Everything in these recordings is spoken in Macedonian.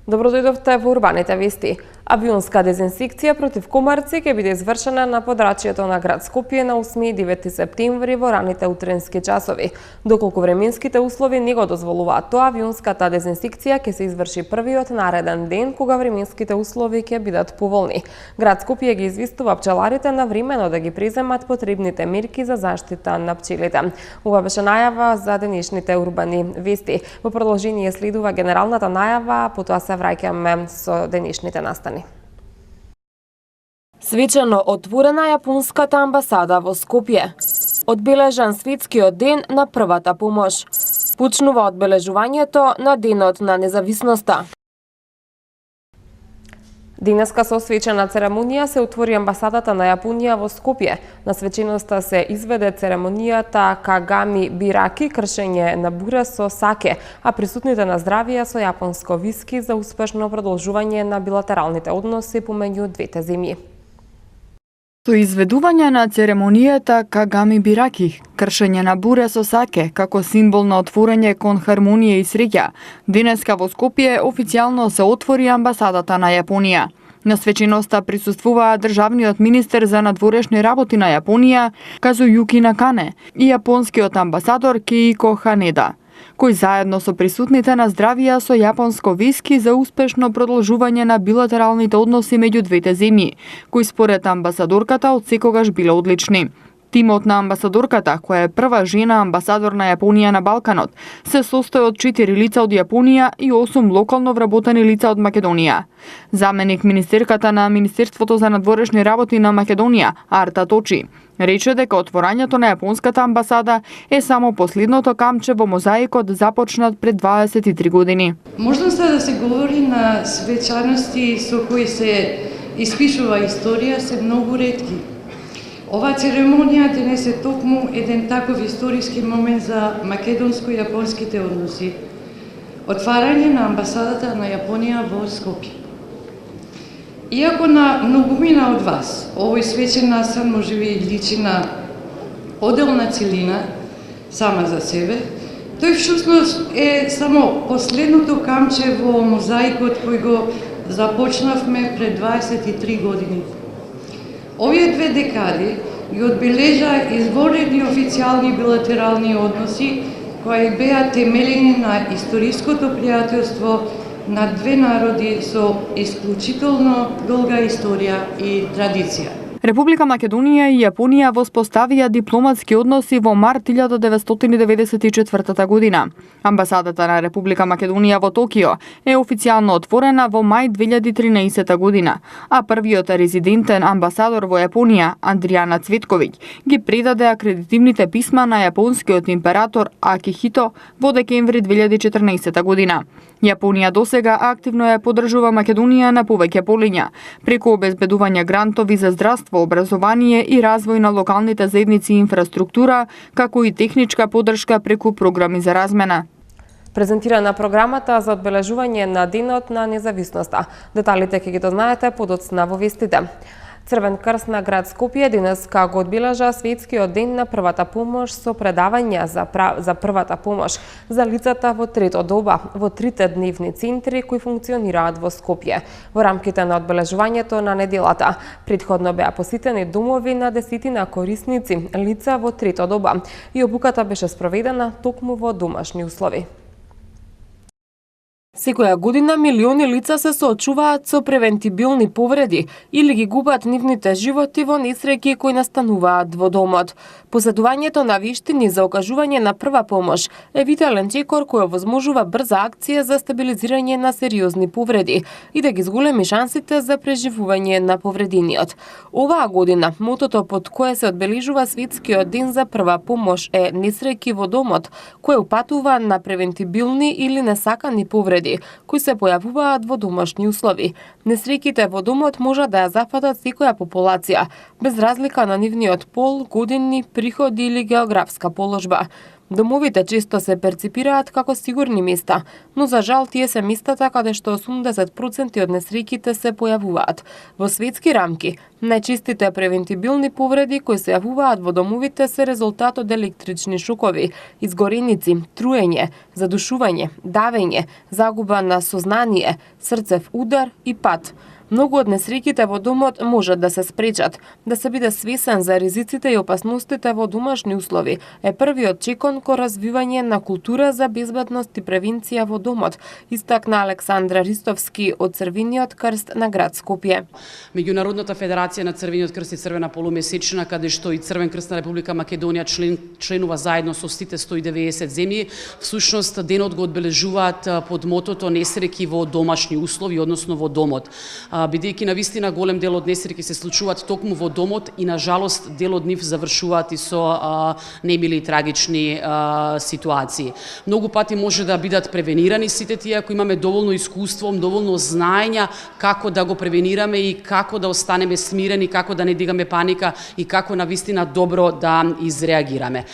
Добро дојдовте во урбаните вести. Авионска дезинсекција против комарци ќе биде извршена на подрачјето на град Скопје на 8 и 9 септември во раните утренски часови. Доколку временските услови не го дозволуваат тоа, авионската дезинсекција ќе се изврши првиот нареден ден кога временските услови ќе бидат поволни. Град Скопје ги известува пчеларите на времено да ги преземат потребните мерки за заштита на пчелите. Ова беше најава за денешните урбани вести. Во продолжение следува генералната најава, потоа се враќаме со денешните настани. Свечено отворена јапонската амбасада во Скопје. Одбележан светскиот ден на првата помош. Почнува одбележувањето на денот на независноста. Денеска со свечена церемонија се отвори амбасадата на Јапонија во Скопје. На свеченоста се изведе церемонијата Кагами Бираки, кршење на буре со саке, а присутните наздравија со јапонско виски за успешно продолжување на билатералните односи помеѓу двете земји. Со изведување на церемонијата Кагами Бираки, кршење на буре со саке, како символ на отворање кон хармонија и среќа, денеска во Скопје официјално се отвори амбасадата на Јапонија. На свеченоста присуствуваа државниот министер за надворешни работи на Јапонија, Казујуки Накане, и јапонскиот амбасадор Кейко Ханеда, кои заедно со присутните наздравија со јапонско виски за успешно продолжување на билатералните односи меѓу двете земји, кои според амбасадорката одсекогаш биле одлични. Тимот на амбасадорката, која е прва жена амбасадор на Јапонија на Балканот, се состои од 4 лица од Јапонија и 8 локално вработени лица од Македонија. Заменик министерката на Министерството за надворешни работи на Македонија, Арта Точи, рече дека отворањето на јапонската амбасада е само последното камче во мозаикот започнат пред 23 години. Можноста да се говори на свечаности со кои се испишува историја се многу ретки. Ова церемонија денес е токму еден таков историски момент за македонско-јапонските односи. Отварање на амбасадата на Јапонија во Скопје. Иако на многумина од вас овој свечен настан можеби личи на оделна целина сама за себе, тој всушност е само последното камче во мозаикот кој го започнавме пред 23 години. Овие две декади ги одбележа изворедни официјални билатерални односи кои беа темелени на историското пријателство на две народи со исклучително долга историја и традиција. Република Македонија и Јапонија воспоставија дипломатски односи во март 1994 година. Амбасадата на Република Македонија во Токио е официјално отворена во мај 2013 година, а првиот резидентен амбасадор во Јапонија, Андријана Цветковиќ, ги предаде акредитивните писма на јапонскиот император Акихито во декември 2014 година. Јапонија досега активно ја поддржува Македонија на повеќе полиња, преку обезбедување грантови за здравство, образование и развој на локалните заедници и инфраструктура, како и техничка поддршка преку програми за размена. Презентирана програмата за одбележување на Денот на независноста. Деталите ќе ги дознаете подоцна во вестите. Црвен крст на град Скопје денеска го одбележа светскиот ден на првата помош со предавања за првата помош за лицата во трето доба во трите дневни центри кои функционираат во Скопје. Во рамките на одбележувањето на неделата претходно беа посетени домови на десетина корисници лица во трето доба и обуката беше спроведена токму во домашни услови. Секоја година милиони лица се соочуваат со превентибилни повреди или ги губат нивните животи во несреќи кои настануваат во домот. Поседувањето на вештини за окажување на прва помош е витален чекор кој овозможува брза акција за стабилизирање на сериозни повреди и да ги зголеми шансите за преживување на повредениот. Оваа година мотото под кое се одбележува светскиот ден за прва помош е несреќи во домот, кој упатува на превентибилни или несакани повреди кои се појавуваат во домашни услови. Несреќите во домот може да ја зафатат секоја популација, без разлика на нивниот пол, години, приходи или географска положба. Домовите често се перципираат како сигурни места, но за жал тие се местата каде што 80% од несреќите се појавуваат. Во светски рамки, најчестите превентибилни повреди кои се јавуваат во домовите се резултат од електрични шокови, изгореници, труење, задушување, давење, загуба на сознание, срцев удар и пат. Многу од несреќите во домот можат да се спречат. Да се биде свесен за ризиците и опасностите во домашни услови е првиот чекон кон развивање на култура за безбедност и превенција во домот, истакна Александра Ристовски од Црвениот крст на град Скопје. Меѓународната федерација на Црвениот крст и Црвена полумесечна, каде што и Црвен крст на Република Македонија членува заедно со сите 190 земји, всушност денот го одбележуваат под мотото несреќи во домашни услови, односно во домот. Бидејќи навистина голем дел од несреќи се случуваат токму во домот и на жалост дел од нив завршуваат и со немили и трагични ситуации. Многу пати може да бидат превенирани сите тие ако имаме доволно искуство, доволно знаења како да го превенираме и како да останеме смирени, како да не дигаме паника и како навистина добро да изреагираме.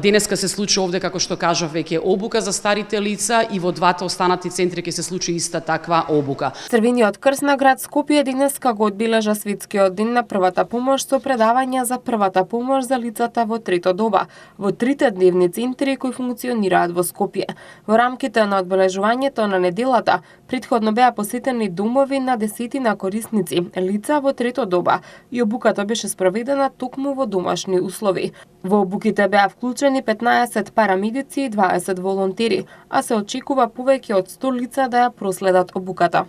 Денеска се случи овде, како што кажав веќе, обука за старите лица и во двата останати центри ќе се случи иста таква обука. Црвениот крст на град Скопје денеска го одбележа светскиот ден на првата помош со предавања за првата помош за лицата во трето доба во трите дневни центри кои функционираат во Скопје. Во рамките на одбележувањето на неделата претходно беа посетени домови на десетина корисници, лица во трето доба и обуката беше спроведена токму во домашни услови. Во обуките беа вклучени 15 парамедици и 20 волонтери, а се очекува повеќе од 100 лица да ја проследат обуката.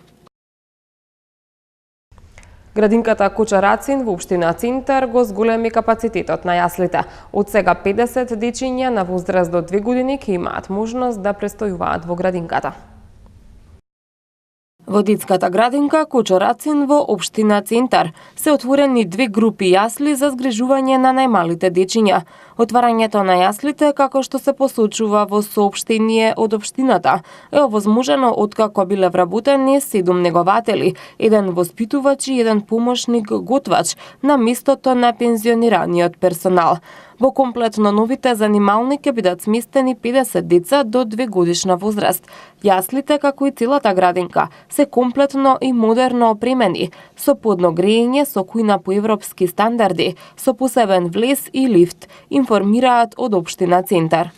Градинката Куча Рацин во општина Центар го зголеми капацитетот на јаслите. Од сега 50 дечиња на возраст до 2 години ќе имаат можност да престојуваат во градинката. Во детската градинка Куча Рацин во општина Центар се отворени 2 групи јасли за згрижување на најмалите дечиња. Отварањето на јаслите, како што се посочува во соопштение од општината, е овозможено откако биле вработени 7 негователи, 1 воспитувач и 1 помошник готвач на местото на пензионираниот персонал. Во комплетно новите занимални ќе бидат сместени 50 деца до 2 годишна возраст. Јаслите, како и целата градинка, се комплетно и модерно опремени, со подно грејење со кујна по европски стандарди, со посебен влез и лифт, информираат од општина Центар.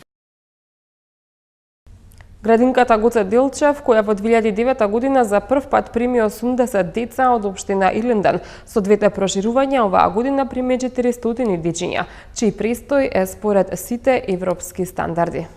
Градинката Гоце Делчев, која во 2009 година за прв пат прими 80 деца од општина Илинден, со двете проширувања оваа година прими 400 дечиња, чиј престој е според сите европски стандарди.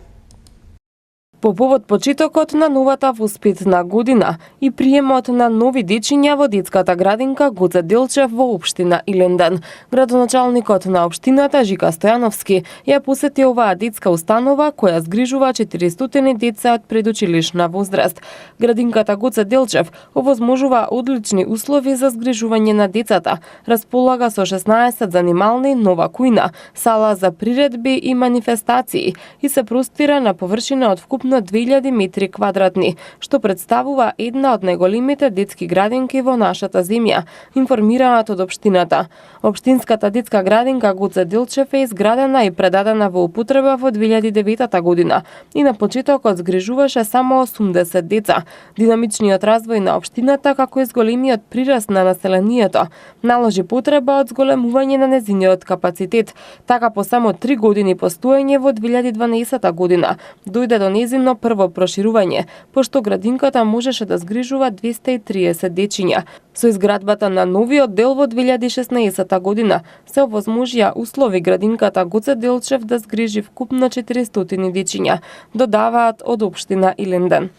По повод почетокот на новата воспитна година и приемот на нови дечиња во детската градинка Гоце Делчев во општина Илинден, градоначалникот на општината Жика Стојановски ја посети оваа детска установа која згрижува 400 деца од предучилишна возраст. Градинката Гоце Делчев овозможува одлични услови за згрижување на децата, располага со 16 занимални, нова кујна, сала за приредби и манифестации и се простира на површина од вкупно 2000 метри квадратни, што представува една од најголемите детски градинки во нашата земја, информираат од општината. Општинската детска градинка Гоце Делчев е изградена и предадена во употреба во 2009 година и на почетокот згрижуваше само 80 деца. Динамичниот развој на општината, како и зголемиот прираст на населението, наложи потреба од зголемување на нејзиниот капацитет. Така по само 3 години постоење во 2012 година дојде до нејзино прво проширување, пошто градинката можеше да згрижува 230 дечиња. Со изградбата на новиот дел во 2016 година се овозможија услови градинката Гоце Делчев да згрижи вкупно 400 дечиња, додаваат од општина Илинден.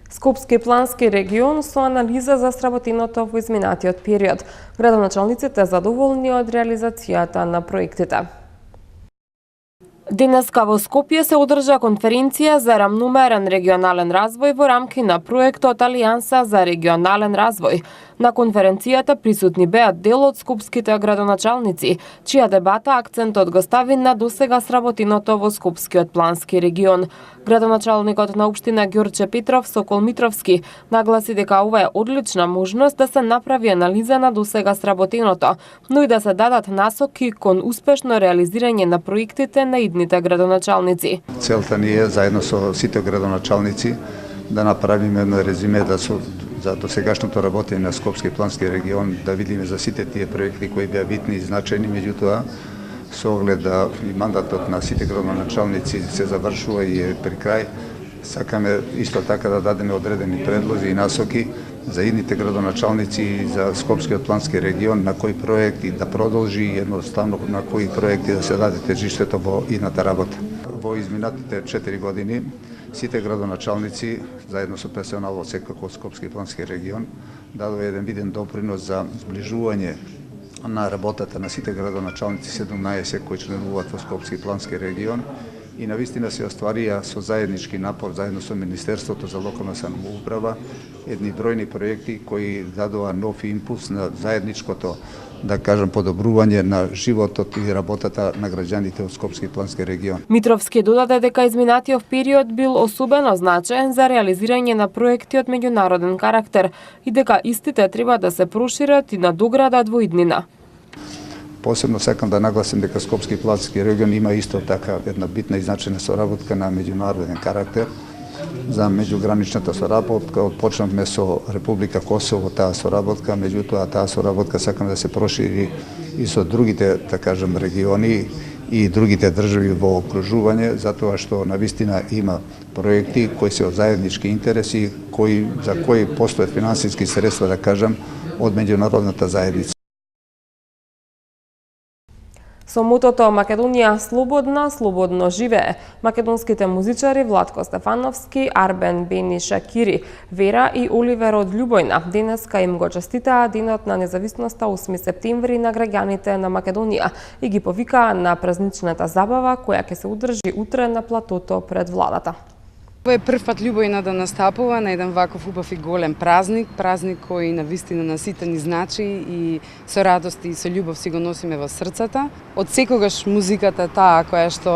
Скопски плански регион со анализа за сработеното во изминатиот период. Градоначалниците задоволни од реализацијата на проектите. Денеска во Скопје се одржа конференција за рамномерен регионален развој во рамки на проектот Алијанса за регионален развој. На конференцијата присутни беа дел од скопските градоначалници, чија дебата акцентот го стави на досега сработеното во Скопскиот плански регион. Градоначалникот на општина Ѓорче Петров Сокол Митровски нагласи дека ова е одлична можност да се направи анализа на досега сработеното, но и да се дадат насоки кон успешно реализирање на проектите на идните градоначалници. Целта ни е заедно со сите градоначалници да направиме едно резюме за досегашното работење на Скопски плански регион, да видиме за сите тие проекти кои беа битни и значајни, меѓутоа со оглед да и мандатот на сите градоначалници се завршува и е при крај, сакаме исто така да дадеме одредени предлози и насоки за идните градоначалници и за Скопскиот плански регион на кои проекти да продолжи и едноставно на кои проекти да се даде тежиштето во идната работа. Во изминатите 4 години сите градоначалници, заедно со персоналот секако од Скопски плански регион, дадоа еден виден допринос за зближување на работата на сите градоначалници 17 кои членуваат во Скопски плански регион и навистина се остварија со заеднички напор заедно со Министерството за локална самоуправа едни бројни проекти кои дадоа нов импулс на заедничкото, да кажам, подобрување на животот и работата на граѓаните од Скопски плански регион. Митровски додаде дека изминатиот период бил особено значаен за реализирање на проекти од меѓународен карактер и дека истите треба да се прошират и надоградат во иднина. Посебно сакам да нагласим дека Скопски плански регион има исто така една битна и значајна соработка на меѓународен карактер за меѓуграничната соработка. Отпочнавме со Република Косово таа соработка, меѓутоа таа соработка сакаме да се прошири и со другите, да кажам, региони и другите држави во окружување, затоа што навистина има проекти кои се од заеднички интереси, за кои постојат финансиски средства, да кажам, од меѓународната заедница. Со мотото Македонија слободна, слободно живее, македонските музичари Владко Стефановски, Арбен Бени Шакири, Вера и Оливер од Љубојна денеска им го честитаа денот на независноста 8 септември на граѓаните на Македонија и ги повикаа на празничната забава која ќе се одржи утре на платото пред владата. Ова е прв пат Љубојна да настапува на еден ваков убав и голем празник кој навистина на сите ни значи и со радост и со љубов си го носиме во срцата. Од секогаш музиката таа која што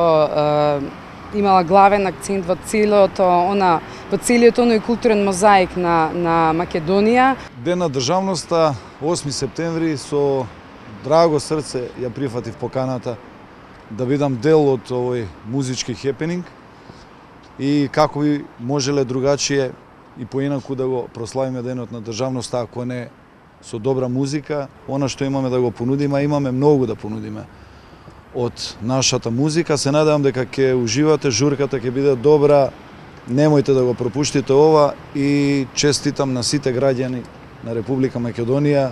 имала главен акцент во целиот оној културен мозаик на Македонија. Ден на државноста, 8 септември, со драго срце ја прифатив поканата да бидам дел од овој музички хепенинг и како би можеле другачие и поинаку да го прославиме денот на државноста, ако не со добра музика. Она што имаме да го понудиме, имаме многу да понудиме од нашата музика. Се надевам дека ќе уживате, журката ќе биде добра, немојте да го пропуштите ова и честитам на сите граѓани на Република Македонија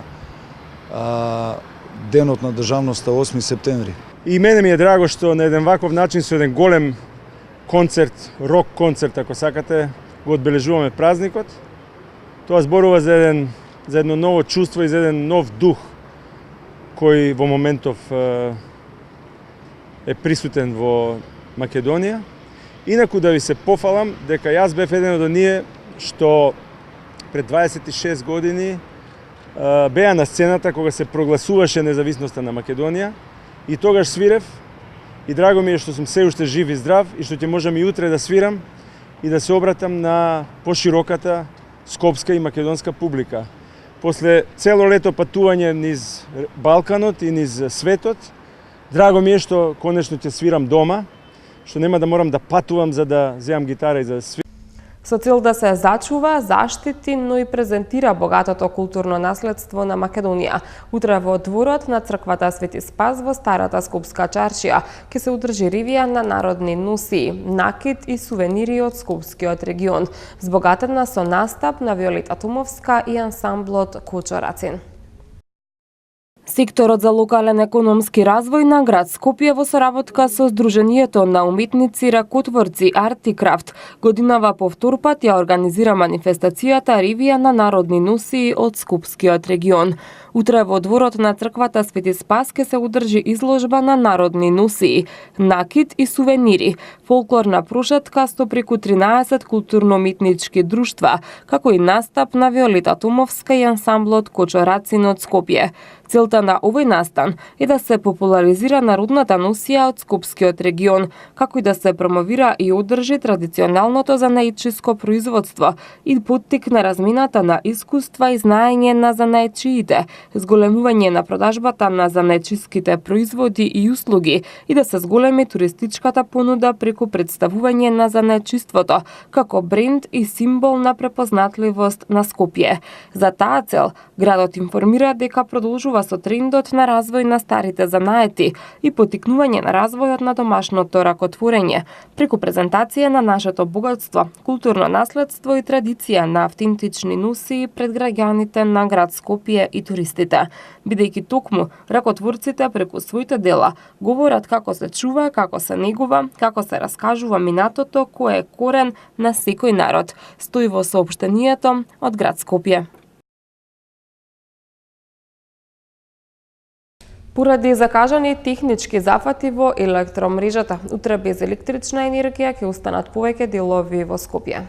денот на државноста 8 септември. И мене ми е драго што на еден ваков начин со еден голем концерт, рок концерт, ако сакате, го одбележуваме празникот. Тоа зборува за едно ново чувство и за еден нов дух кој во моментов е присутен во Македонија. Инаку да ви се пофалам дека јас бев еден од оние што пред 26 години беа на сцената кога се прогласуваше независноста на Македонија и тогаш свирев. И драго ми е што сум се уште жив и здрав и што ќе можам и утре да свирам и да се обратам на пошироката скопска и македонска публика. После цело лето патување низ Балканот и низ светот, драго ми е што конечно ќе свирам дома, што нема да морам да патувам за да земам гитара и за да свирам. Со цел да се зачува, заштити, но и презентира богатото културно наследство на Македонија. Утре во дворот на црквата Свети Спас во старата Скопска чаршија ќе се одржи ревија на народни носии, накит и сувенири од Скопскиот регион, збогатена со настап на Виолета Тумовска и ансамблот Кочо Рацин. Секторот за локален економски развој на град Скопје во соработка со Сдруженијето на уметници ракотворци Арт и Крафт годинава по втор пат ја организира манифестацијата Ривија на народни носии од Скопскиот регион. Утре во дворот на црквата Свети Спас ке се одржи изложба на народни носии, накит и сувенири, фолклорна прошетка со преку 13 културно-уметнички друштва, како и настап на Виолета Томовска и ансамблот Кочорацин од Скопје. Целта на овој настан е да се популаризира народната носија од Скопскиот регион, како и да се промовира и одржи традиционалното занаечиско производство и поттикне размината на искуства и знаење на занаечиите, зголемување на продажбата на занаечиските производи и услуги и да се зголеми туристичката понуда преку представување на занаечиството како бренд и символ на препознатливост на Скопје. За таа цел, градот информира дека продолжува со трендот на развој на старите занаети и поттикнување на развојот на домашното ракотворење преку презентација на нашето богатство, културно наследство и традиција на автентични носии пред граѓаните на град Скопје и туристите, бидејќи токму ракотворците преку своите дела говорат како се чува, како се негува, како се раскажува минатото кој е корен на секој народ, стои во соопштението од град Скопје. Поради закажани технички зафати во електромрежата, утре без електрична енергија ќе останат повеќе делови во Скопје.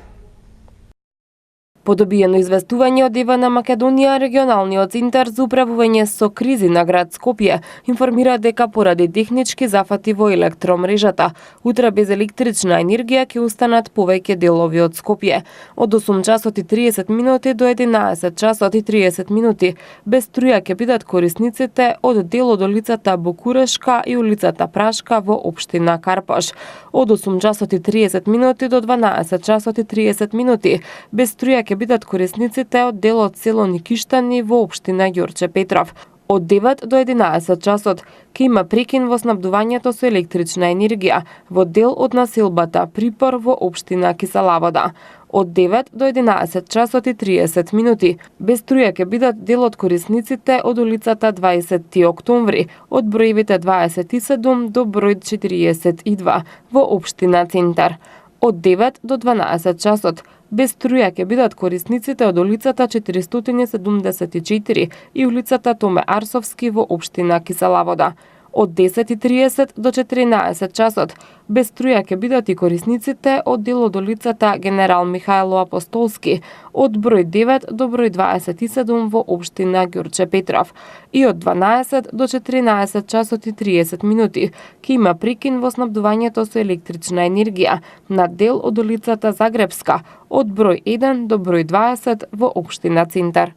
По добиено известување од ЕВН Македонија, регионалниот центар за управување со кризи на град Скопје информира дека поради технички зафати во електромрежата, утре без електрична енергија ќе останат повеќе делови од Скопје. Од 8 часот и 30 минути до 11 часот и 30 минути без струја ќе бидат корисниците од дел од улицата Букурешка и улицата Прашка во општина Карпаш. Од 8 часот и 30 минути до 12 часот и 30 минути без струја ќе бидат корисниците од дел од село Никиштани во општина Ѓорче Петров. Од 9 до 11 часот ќе има прекин во снабдувањето со електрична енергија во дел од населбата Припор во општина Киселавода. Од 9 до 11 часот и 30 минути без струја ќе бидат дел од корисниците од улицата 20 октомври, од броевите 27 до број 42 во општина Центар. Од 9 до 12 часот без струја ќе бидат корисниците од улицата 474 и улицата Томе Арсовски во општина Киселавода. Од 10:30 до 14 часот без струја ќе бидат и корисниците од дел од улицата Генерал Михајло Апостолски, од број 9 до број 27 во општина Ѓорче Петров. И од 12 до 14 часот и 30 минути ќе има прекин во снабдувањето со електрична енергија на дел од улицата Загребска, од број 1 до број 20 во општина Центар.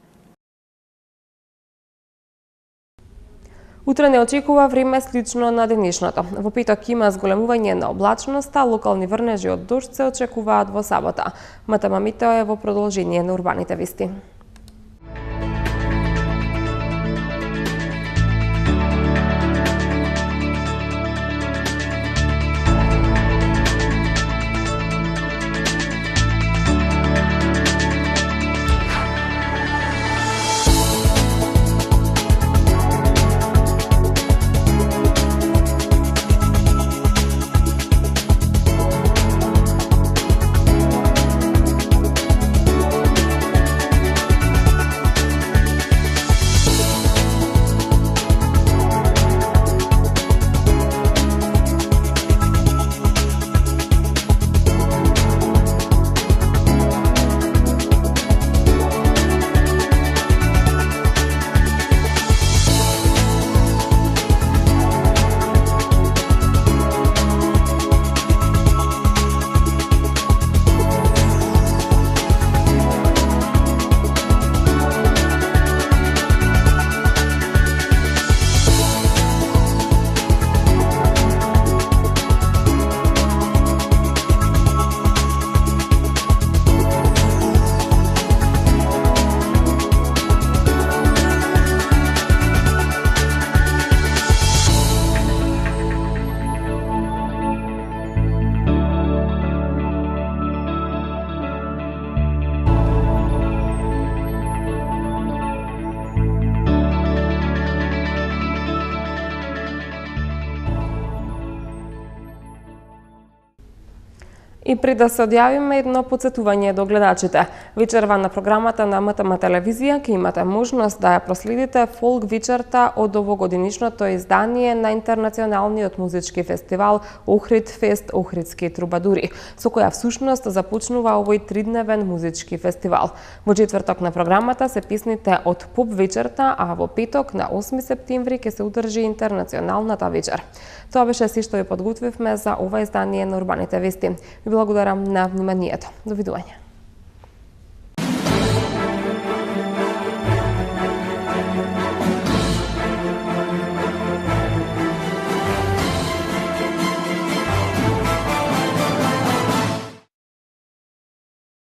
Утре не очекува време слично на денешното. Во петок има зголемување на облачноста, локални врнежи од дожд се очекуваат во сабота. МТМ Метео е во продолжение на урбаните вести. И пред да се одјавиме едно подсетување до гледачите. Вечерва на програмата на МТМ телевизија ќе имате можност да ја проследите фолк вечерта од овогодинишното издание на интернационалниот музички фестивал Охрид Фест Охридски трубадури, со која всушност започнува овој тридневен музички фестивал. Во четврток на програмата се песните од поп вечерта, а во петок на 8 септември ќе се одржи интернационалната вечер. Тоа беше се што ја подготвивме за ова издание на Урбаните вести. Ви благодарам на вниманието. Довидување.